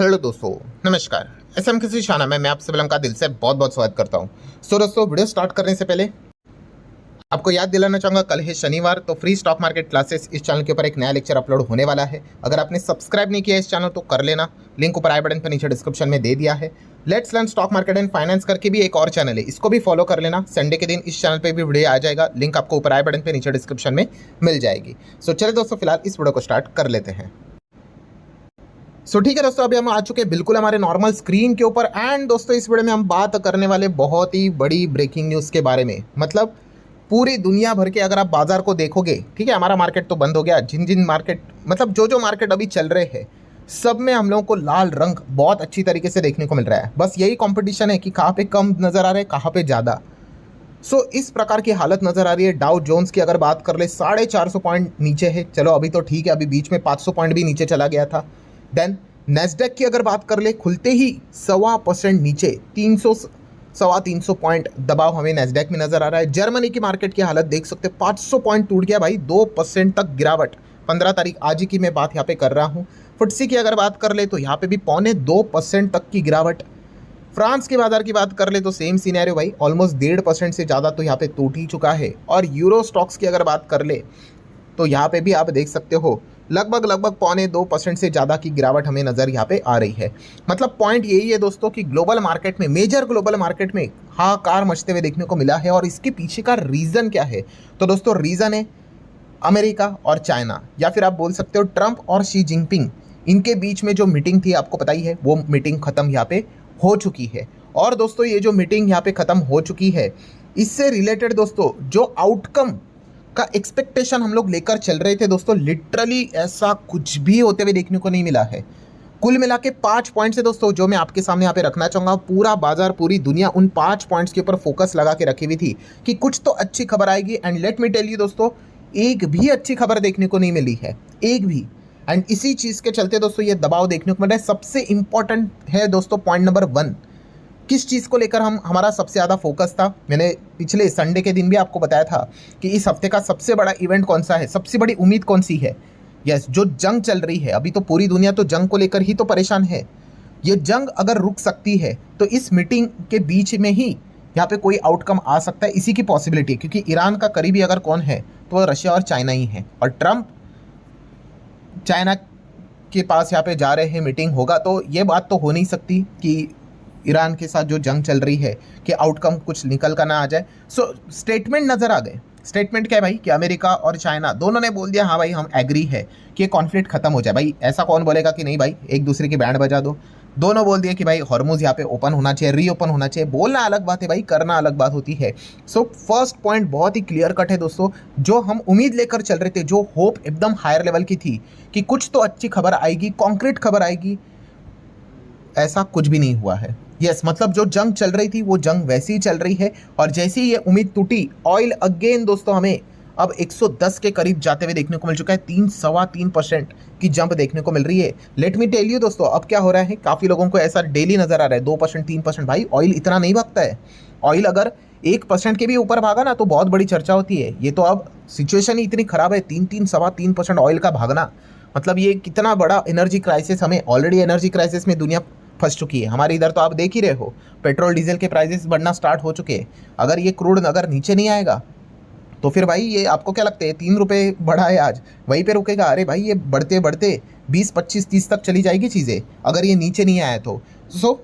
Hello दोस्तों, नमस्कार। SM किसी शाना में मैं आप सभी का दिल से बहुत बहुत स्वागत करता हूं। दोस्तों, वीडियो स्टार्ट करने से पहले आपको याद दिलाना चाहूँगा, कल है शनिवार, तो फ्री स्टॉक मार्केट क्लासेस इस चैनल के ऊपर एक नया लेक्चर अपलोड होने वाला है। अगर आपने सब्सक्राइब नहीं किया इस चैनल तो कर लेना, लिंक ऊपर आई बटन पर नीचे डिस्क्रिप्शन में दे दिया है। Let's learn stock market and finance करके भी एक और चैनल है, इसको भी फॉलो कर लेना। संडे के दिन इस चैनल पर भी वीडियो आ जाएगा, लिंक आपको ऊपर आई बटन पर नीचे डिस्क्रिप्शन में मिल जाएगी। सो चलिए दोस्तों, फिलहाल इस वीडियो को स्टार्ट कर लेते हैं। ठीक है दोस्तों, अभी हम आ चुके हैं बिल्कुल हमारे नॉर्मल स्क्रीन के ऊपर। एंड दोस्तों, इस वीडियो में हम बात करने वाले बहुत ही बड़ी ब्रेकिंग न्यूज़ के बारे में। मतलब पूरी दुनिया भर के अगर आप बाजार को देखोगे, ठीक है, हमारा मार्केट तो बंद हो गया, जिन जिन मार्केट मतलब जो मार्केट अभी चल रहे हैं सब में हम लोगों को लाल रंग बहुत अच्छी तरीके से देखने को मिल रहा है। बस यही कॉम्पिटिशन है कि कहाँ पे कम नज़र आ रहा है, कहाँ पे ज़्यादा। इस प्रकार की हालत नज़र आ रही है। डाउ जोन्स की अगर बात कर ले 450 पॉइंट नीचे है, चलो अभी तो ठीक है, अभी बीच में 500 पॉइंट भी नीचे चला गया था। देन नेस्डेक की अगर बात कर ले, खुलते ही 1.25% नीचे, 300 पॉइंट दबाव हमें नेस्डेक में नजर आ रहा है। जर्मनी की मार्केट की हालत देख सकते हैं, 500 पॉइंट टूट गया भाई, 2% तक गिरावट। 15 तारीख आज ही की मैं बात यहाँ पे कर रहा हूँ। फुटसी की अगर बात कर ले तो यहाँ पे भी 0.25% तक की गिरावट। फ्रांस के बाजार की बात कर ले तो सेम सीनैरियो भाई, ऑलमोस्ट 1.5% से ज़्यादा तो यहाँ पे टूट ही चुका है। और यूरो स्टॉक्स की अगर बात कर ले तो यहाँ पे भी आप देख सकते हो लगभग 0.25% से ज़्यादा की गिरावट हमें नज़र यहाँ पे आ रही है। मतलब पॉइंट यही है दोस्तों कि ग्लोबल मार्केट में, मेजर ग्लोबल मार्केट में हाहाकार मचते हुए देखने को मिला है। और इसके पीछे का रीज़न क्या है? तो दोस्तों, रीज़न है अमेरिका और चाइना, या फिर आप बोल सकते हो ट्रंप और शी जिनपिंग। इनके बीच में जो मीटिंग थी, आपको पता ही है, वो मीटिंग ख़त्म यहाँ पे हो चुकी है। और दोस्तों, ये जो मीटिंग यहाँ पे ख़त्म हो चुकी है, इससे रिलेटेड दोस्तों जो आउटकम का एक्सपेक्टेशन हम लोग लेकर चल रहे थे दोस्तों, लिटरली ऐसा कुछ भी होते हुए देखने को नहीं मिला है। कुल मिला के 5 पॉइंट्स है दोस्तों जो मैं आपके सामने यहाँ पे रखना चाहूँगा। पूरा बाजार, पूरी दुनिया उन 5 पॉइंट्स के ऊपर फोकस लगा के रखी हुई थी कि कुछ तो अच्छी खबर आएगी। And let me tell you दोस्तों, एक भी अच्छी खबर देखने को नहीं मिली है, एक भी। एंड इसी चीज़ के चलते दोस्तों ये दबाव देखने को मिल रहा है। सबसे इंपॉर्टेंट है दोस्तों पॉइंट नंबर 1, किस चीज़ को लेकर हमारा सबसे ज़्यादा फोकस था। मैंने पिछले संडे के दिन भी आपको बताया था कि इस हफ्ते का सबसे बड़ा इवेंट कौन सा है, सबसे बड़ी उम्मीद कौन सी है। यस, जो जंग चल रही है अभी, तो पूरी दुनिया तो जंग को लेकर ही तो परेशान है। ये जंग अगर रुक सकती है तो इस मीटिंग के बीच में ही यहाँ पे कोई आउटकम आ सकता है, इसी की पॉसिबिलिटी है। क्योंकि ईरान का करीबी अगर कौन है तो वो रशिया और चाइना ही है। और ट्रंप चाइना के पास यहाँ पे जा रहे हैं, मीटिंग होगा, तो ये बात तो हो नहीं सकती कि ईरान के साथ जो जंग चल रही है कि आउटकम कुछ निकल कर ना आ जाए। स्टेटमेंट नज़र आ गए। स्टेटमेंट क्या है भाई कि अमेरिका और चाइना दोनों ने बोल दिया, हाँ भाई हम एग्री है कि ये कॉन्फ्लिक्ट खत्म हो जाए। भाई ऐसा कौन बोलेगा कि नहीं भाई एक दूसरे की बैंड बजा दो। दोनों बोल दिए कि भाई हॉर्मुज यहाँ पे ओपन होना चाहिए, रीओपन होना चाहिए। बोलना अलग बात है भाई, करना अलग बात होती है। फर्स्ट पॉइंट बहुत ही क्लियर कट है दोस्तों, जो हम उम्मीद लेकर चल रहे थे, जो होप एकदम हायर लेवल की थी कि कुछ तो अच्छी खबर आएगी, कॉन्क्रीट खबर आएगी, ऐसा कुछ भी नहीं हुआ है। यस, मतलब जो जंग चल रही थी वो जंग वैसी ही चल रही है। और जैसे ही ये उम्मीद टूटी, ऑयल अगेन दोस्तों हमें अब 110 के करीब जाते हुए देखने को मिल चुका है। 3-3.25% की जंप देखने को मिल रही है। लेट मी टेल यू दोस्तों, अब क्या हो रहा है, काफ़ी लोगों को ऐसा डेली नज़र आ रहा है 2%, 3%। भाई ऑयल इतना नहीं भागता है। ऑयल अगर 1% के भी ऊपर भागा ना तो बहुत बड़ी चर्चा होती है। ये तो अब सिचुएशन ही इतनी ख़राब है, 3-3.25% ऑयल का भागना। मतलब ये कितना बड़ा एनर्जी क्राइसिस, हमें ऑलरेडी एनर्जी क्राइसिस में दुनिया फंस चुकी है। हमारे इधर तो आप देख ही रहे हो, पेट्रोल डीजल के प्राइसेस बढ़ना स्टार्ट हो चुके हैं। अगर ये क्रूड अगर नीचे नहीं आएगा तो फिर भाई ये आपको क्या लगता है, 3 रुपये बढ़ा है आज, वहीं पे रुकेगा? अरे भाई ये बढ़ते बढ़ते 20, 25, 30 तक चली जाएगी चीज़ें, अगर ये नीचे नहीं आया तो।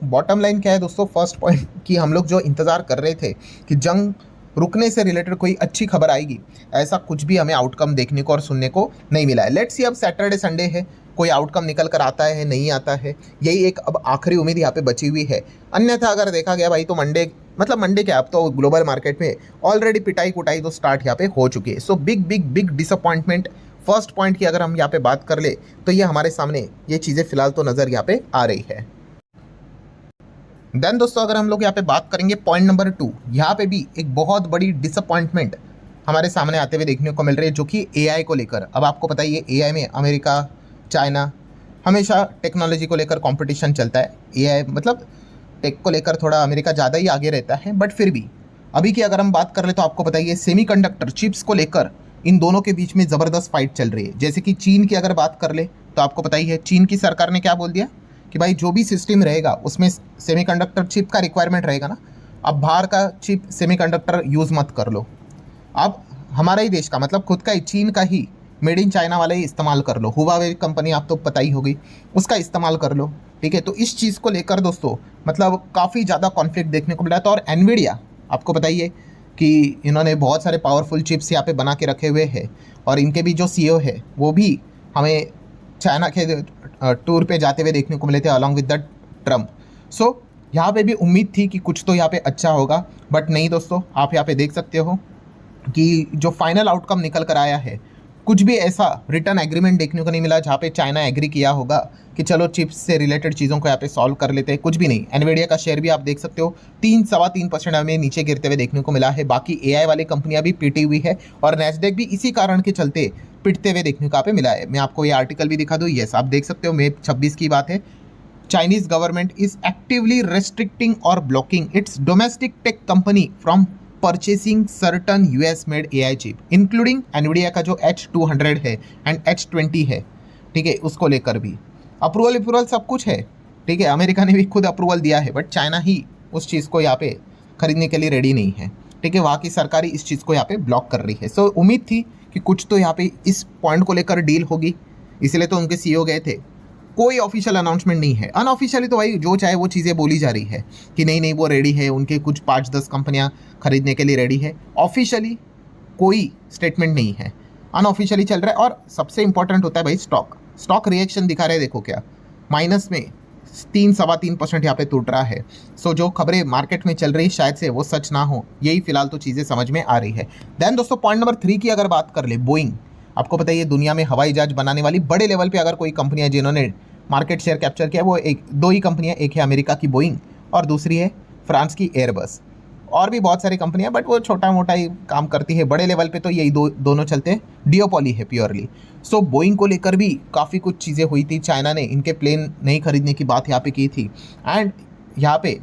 बॉटम लाइन क्या है दोस्तों, फर्स्ट पॉइंट कि हम लोग जो इंतज़ार कर रहे थे कि जंग रुकने से रिलेटेड कोई अच्छी खबर आएगी, ऐसा कुछ भी हमें आउटकम देखने को और सुनने को नहीं मिला है। लेट्स सी, अब सैटरडे संडे है, कोई आउटकम निकल कर आता है नहीं आता है, यही एक अब आखिरी उम्मीद यहाँ पे बची हुई है। अन्यथा अगर देखा गया भाई तो मंडे क्या, अब तो ग्लोबल मार्केट में ऑलरेडी पिटाई कुटाई तो स्टार्ट यहाँ पे हो चुकी है। Big disappointment. फर्स्ट पॉइंट की अगर हम यहाँ पे बात कर ले तो ये हमारे सामने ये चीज़ें फिलहाल तो नज़र यहाँ पे आ रही है। देन दोस्तों, अगर हम लोग यहाँ पे बात करेंगे पॉइंट नंबर 2, यहाँ पे भी एक बहुत बड़ी डिसअपॉइंटमेंट हमारे सामने आते हुए देखने को मिल रही है, जो कि एआई को लेकर। अब आपको पता ही है, एआई में अमेरिका, चाइना, हमेशा टेक्नोलॉजी को लेकर कंपटीशन चलता है। एआई मतलब टेक को लेकर थोड़ा अमेरिका ज़्यादा ही आगे रहता है। बट फिर भी अभी की अगर हम बात कर ले तो आपको बताइए, सेमीकंडक्टर चिप्स को लेकर इन दोनों के बीच में ज़बरदस्त फाइट चल रही है। जैसे कि चीन की अगर बात कर ले तो आपको पता ही है, चीन की सरकार ने क्या बोल दिया कि भाई जो भी सिस्टम रहेगा उसमें सेमीकंडक्टर चिप का रिक्वायरमेंट रहेगा ना, अब बाहर का चिप सेमीकंडक्टर यूज़ मत कर लो, अब हमारा ही देश का मतलब खुद का ही चीन का ही मेड इन चाइना वाला ही इस्तेमाल कर लो। हुआवे कंपनी आप तो पता ही होगी, उसका इस्तेमाल कर लो, ठीक है। तो इस चीज़ को लेकर दोस्तों मतलब काफ़ी ज़्यादा कॉन्फ्लिक्ट देखने को मिला था। और एनवीडिया आपको बताइए कि इन्होंने बहुत सारे पावरफुल चिप्स यहाँ पे बना के रखे हुए हैं, और इनके भी जो सीईओ है वो भी हमें चाइना के टूर पे जाते हुए देखने को मिले थे अलॉन्ग विद द ट्रम्प। सो यहाँ पे भी उम्मीद थी कि कुछ तो यहाँ पे अच्छा होगा, बट नहीं दोस्तों, आप यहाँ पे देख सकते हो कि जो फाइनल आउटकम निकल कर आया है, कुछ भी ऐसा रिटर्न एग्रीमेंट देखने को नहीं मिला जहाँ पे चाइना एग्री किया होगा कि चलो चिप्स से रिलेटेड चीज़ों को यहाँ पे सॉल्व कर लेते हैं। कुछ भी नहीं। एनवीडिया का शेयर भी आप देख सकते हो 3-3.25% हमें नीचे गिरते हुए देखने को मिला है। बाकी एआई वाली कंपनियां भी पिटी हुई है, और नैस्डैक भी इसी कारण के चलते पिटते हुए देखने को यहाँ पे मिला है। मैं आपको ये आर्टिकल भी दिखा दूँ, यस आप देख सकते हो, मई 26 की बात है। Chinese government is actively restricting or blocking its domestic tech company from purchasing certain US made AI chip, including NVIDIA का जो H200 है एंड H20 है, ठीक है, उसको लेकर भी अप्रूवल सब कुछ है, ठीक है। अमेरिका ने भी खुद अप्रूवल दिया है, बट चाइना ही उस चीज़ को यहाँ पे खरीदने के लिए रेडी नहीं है, ठीक है। वहाँ की सरकारी इस चीज़ को यहाँ पे ब्लॉक कर रही है। सो उम्मीद थी कि कुछ तो यहाँ पे इस पॉइंट को लेकर डील होगी, इसलिए तो उनके सीईओ गए थे। कोई ऑफिशियल अनाउंसमेंट नहीं है, अनऑफिशियली तो भाई जो चाहे वो चीज़ें बोली जा रही है कि नहीं वो रेडी है, उनके कुछ 5-10 कंपनियां खरीदने के लिए रेडी है। ऑफिशियली कोई स्टेटमेंट नहीं है, अनऑफिशियली चल रहा है। और सबसे इंपॉर्टेंट होता है भाई स्टॉक रिएक्शन दिखा रहे हैं, देखो क्या माइनस में 3-3.25% यहाँ पे टूट रहा है। सो जो खबरें मार्केट में चल रही शायद से वो सच ना हो, यही फिलहाल तो चीज़ें समझ में आ रही है। देन दोस्तों पॉइंट नंबर 3 की अगर बात कर ले, बोइंग, आपको पता है ये दुनिया में हवाई जहाज बनाने वाली बड़े लेवल पे अगर कोई कंपनियां जिन्होंने मार्केट शेयर कैप्चर किया वो दो ही कंपनियां, एक है अमेरिका की बोइंग और दूसरी है फ्रांस की एयरबस। और भी बहुत सारी कंपनियां, बट वो छोटा मोटा ही काम करती है। बड़े लेवल पे तो यही दोनों चलते हैं, डियोपॉली है प्योरली। सो बोइंग को लेकर भी काफ़ी कुछ चीज़ें हुई थी। चाइना ने इनके प्लेन नहीं खरीदने की बात यहाँ पे की थी। एंड यहाँ पे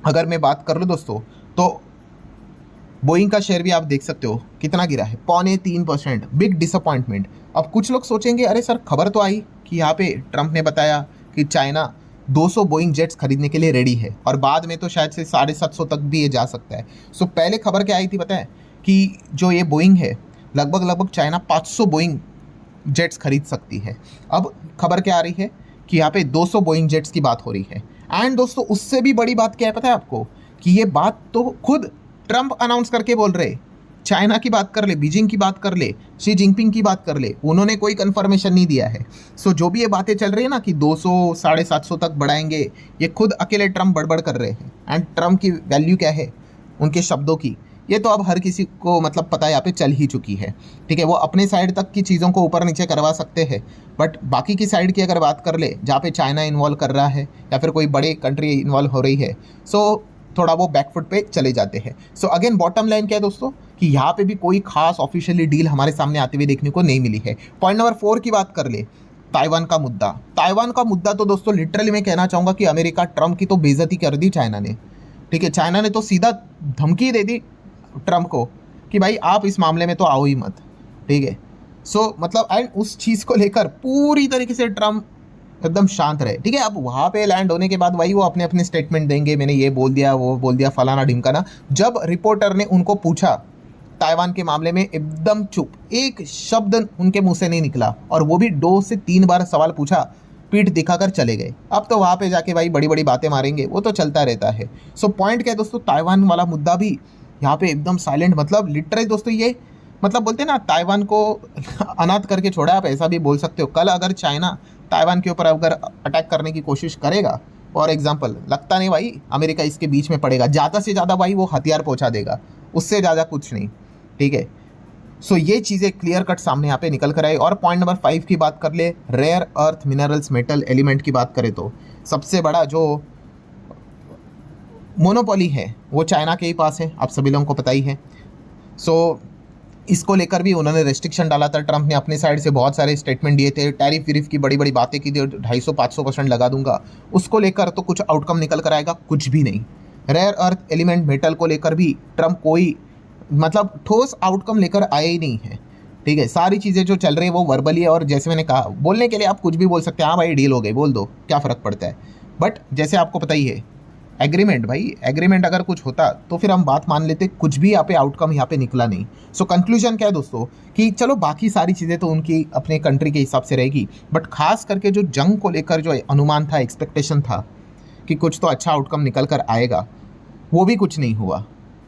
अगर मैं बात कर लूँ दोस्तों, तो बोइंग का शेयर भी आप देख सकते हो कितना गिरा है, 0.3%, बिग डिसअपॉइंटमेंट। अब कुछ लोग सोचेंगे अरे सर खबर तो आई कि यहाँ पे ट्रंप ने बताया कि चाइना 200 बोइंग जेट्स खरीदने के लिए रेडी है, और बाद में तो शायद से 750 तक भी ये जा सकता है। सो पहले खबर क्या आई थी पता है, कि जो ये बोइंग है लगभग चाइना 500 बोइंग जेट्स खरीद सकती है। अब खबर क्या आ रही है कि यहाँ पे 200 बोइंग जेट्स की बात हो रही है। एंड दोस्तों उससे भी बड़ी बात क्या है पता है आपको, कि ये बात तो खुद ट्रंप अनाउंस करके बोल रहे। चाइना की बात कर ले, बीजिंग की बात कर ले, शी जिनपिंग की बात कर ले, उन्होंने कोई कंफर्मेशन नहीं दिया है। सो जो भी ये बातें चल रही है ना कि 200 750 तक बढ़ाएंगे, ये खुद अकेले ट्रंप बड़बड़ कर रहे हैं। एंड ट्रंप की वैल्यू क्या है उनके शब्दों की, ये तो अब हर किसी को मतलब पता यहाँ पे चल ही चुकी है, ठीक है। वो अपने साइड तक की चीज़ों को ऊपर नीचे करवा सकते हैं, बट बाकी की साइड की अगर बात कर ले जहाँ पे चाइना इन्वॉल्व कर रहा है या फिर कोई बड़ी कंट्री इन्वॉल्व हो रही है, सो थोड़ा वो बैकफुट पे चले जाते हैं। सो अगेन बॉटम लाइन क्या है दोस्तों, कि यहाँ पे भी कोई खास ऑफिशियली डील हमारे सामने आते हुए देखने को नहीं मिली है। पॉइंट नंबर 4 की बात कर ले, ताइवान का मुद्दा। ताइवान का मुद्दा तो दोस्तों लिटरली मैं कहना चाहूँगा कि अमेरिका ट्रंप की तो बेइज्जती कर दी चाइना ने, ठीक है। चाइना ने तो सीधा धमकी दे दी ट्रंप को कि भाई आप इस मामले में तो आओ ही मत, ठीक है। सो मतलब एंड उस चीज़ को लेकर पूरी तरीके से ट्रंप एकदम शांत रहे, ठीक है। अब वहाँ पे लैंड होने के बाद भाई वो अपने अपने स्टेटमेंट देंगे, मैंने ये बोल दिया वो बोल दिया फलाना ढिमकाना। जब रिपोर्टर ने उनको पूछा ताइवान के मामले में, एकदम चुप, एक शब्द उनके मुंह से नहीं निकला, और वो भी 2 से 3 बार सवाल पूछा, पीठ दिखाकर चले गए। अब तो वहाँ पे जाके भाई बड़ी बड़ी बातें मारेंगे, वो तो चलता रहता है। सो पॉइंट क्या है दोस्तों, ताइवान वाला मुद्दा भी यहाँ पे एकदम साइलेंट, मतलब लिटरली दोस्तों ये मतलब बोलते हैं ना ताइवान को अनाथ करके छोड़ा, आप ऐसा भी बोल सकते हो। कल अगर चाइना ताइवान के ऊपर अगर अटैक करने की कोशिश करेगा, फॉर एग्जांपल, लगता नहीं भाई अमेरिका इसके बीच में पड़ेगा, ज़्यादा से ज़्यादा भाई वो हथियार पहुंचा देगा, उससे ज़्यादा कुछ नहीं, ठीक है। सो ये चीज़ें क्लियर कट सामने यहाँ पे निकल कर आई। और पॉइंट नंबर 5 की बात कर ले, rare earth minerals metal element की बात करें तो सबसे बड़ा जो मोनोपोली है वो चाइना के ही पास है, आप सभी लोगों को पता ही है। सो इसको लेकर भी उन्होंने रेस्ट्रिक्शन डाला था, ट्रंप ने अपने साइड से बहुत सारे स्टेटमेंट दिए थे, टैरिफ विरिफ की बड़ी बड़ी बातें की थी, 250-500% लगा दूंगा। उसको लेकर तो कुछ आउटकम निकल कर आएगा, कुछ भी नहीं। रेयर अर्थ एलिमेंट मेटल को लेकर भी ट्रंप कोई मतलब ठोस आउटकम लेकर आए ही नहीं है, ठीक है, सारी चीज़ें जो चल रही है वो वर्बली है, और जैसे मैंने कहा बोलने के लिए आप कुछ भी बोल सकते हैं, हाँ भाई डील हो गई बोल दो, क्या फ़र्क पड़ता है। बट जैसे आपको पता ही है, एग्रीमेंट भाई, एग्रीमेंट अगर कुछ होता तो फिर हम बात मान लेते, कुछ भी यहाँ पे आउटकम यहाँ पे निकला नहीं। सो कंक्लूजन क्या है दोस्तों, कि चलो बाकी सारी चीज़ें तो उनकी अपने कंट्री के हिसाब से रहेगी, बट खास करके जो जंग को लेकर जो अनुमान था, एक्सपेक्टेशन था कि कुछ तो अच्छा आउटकम निकल कर आएगा, वो भी कुछ नहीं हुआ।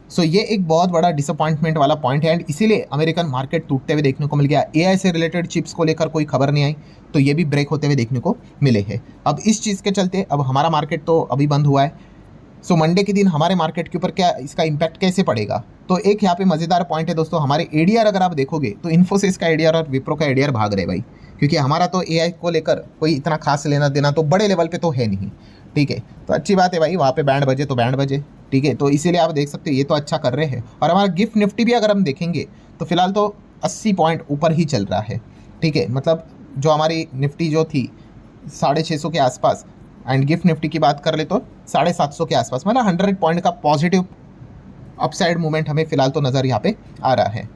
सो ये एक बहुत बड़ा डिसअपॉइंटमेंट वाला पॉइंट है, एंड इसीलिए अमेरिकन मार्केट टूटते हुए देखने को मिल गया। एआई से रिलेटेड चिप्स को लेकर कोई खबर नहीं आई, तो ये भी ब्रेक होते हुए देखने को मिले हैं। अब इस चीज़ के चलते अब हमारा मार्केट तो अभी बंद हुआ है। सो मंडे के दिन हमारे मार्केट के ऊपर क्या इसका इम्पैक्ट कैसे पड़ेगा, तो एक यहाँ पे मज़ेदार पॉइंट है दोस्तों, हमारे एडीआर अगर आप देखोगे तो इन्फोसिस का एडीआर और विप्रो का एडीआर भाग रहे भाई, क्योंकि हमारा तो एआई को लेकर कोई इतना खास लेना देना तो बड़े लेवल पे तो है नहीं। ठीक है, तो अच्छी बात है भाई, वहाँ पे बैंड बजे तो बैंड बजे। ठीक है, तो इसीलिए आप देख सकते हो ये तो अच्छा कर रहे हैं। और हमारा गिफ्ट निफ्टी भी अगर हम देखेंगे तो फिलहाल तो 80 पॉइंट ऊपर ही चल रहा है। ठीक है, मतलब जो हमारी निफ्टी जो थी 650 के आसपास, एंड गिफ्ट निफ्टी की बात कर ले तो 750 के आसपास, मतलब 100 पॉइंट का पॉजिटिव अपसाइड मूवमेंट हमें फिलहाल तो नज़र यहाँ पे आ रहा है।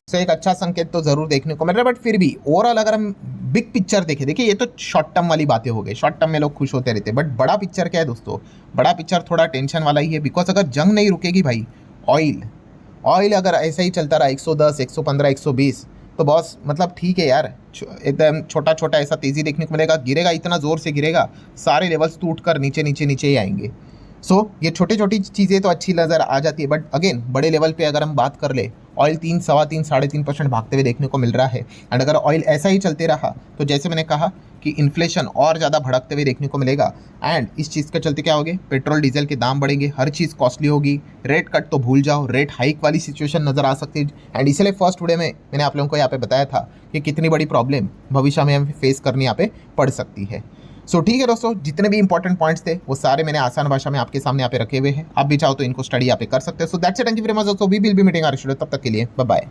तो एक अच्छा संकेत तो जरूर देखने को मिल रहा है, बट फिर भी ओवरऑल अगर हम बिग पिक्चर देखें, देखिए ये तो शॉर्ट टर्म वाली बातें हो गई, शॉर्ट टर्म में लोग खुश होते रहते हैं, बट बड़ा पिक्चर क्या है दोस्तों, बड़ा पिक्चर थोड़ा टेंशन वाला ही है। बिकॉज अगर जंग नहीं रुकेगी भाई, ऑयल अगर ऐसा ही चलता रहा 110, 115, 120, तो बॉस मतलब ठीक है यार, एकदम छोटा छोटा ऐसा तेज़ी देखने को मिलेगा, गिरेगा इतना ज़ोर से गिरेगा, सारे लेवल्स टूट कर नीचे नीचे नीचे ही आएंगे। सो ये छोटी छोटी चीज़ें तो अच्छी नज़र आ जाती है, बट अगेन बड़े लेवल पे अगर हम बात कर ले, ऑयल 3, सवा 3, 3.5% भागते हुए देखने को मिल रहा है। एंड अगर ऑयल ऐसा ही चलते रहा तो जैसे मैंने कहा कि इन्फ्लेशन और ज़्यादा भड़कते हुए देखने को मिलेगा, एंड इस चीज़ के चलते क्या होगी, पेट्रोल डीजल के दाम बढ़ेंगे, हर चीज़ कॉस्टली होगी, रेट कट तो भूल जाओ, रेट हाइक वाली सिचुएशन नज़र आ सकती है। एंड इसलिए फर्स्ट वीडियो में मैंने आप लोगों को यहाँ पे बताया था कि कितनी बड़ी प्रॉब्लम भविष्य में हमें फेस करनी यहाँ पे पड़ सकती है। सो ठीक है दोस्तों, जितने भी इंपॉर्टेंट पॉइंट्स थे वो सारे मैंने आसान भाषा में आपके सामने यहाँ पे रखे हुए हैं, आप भी चाहो तो इनको स्टडी यहाँ पे कर सकते हैं। So that's it, thank you very much दोस्तों, we will be meeting our studio, तब तक के लिए बाय बाय।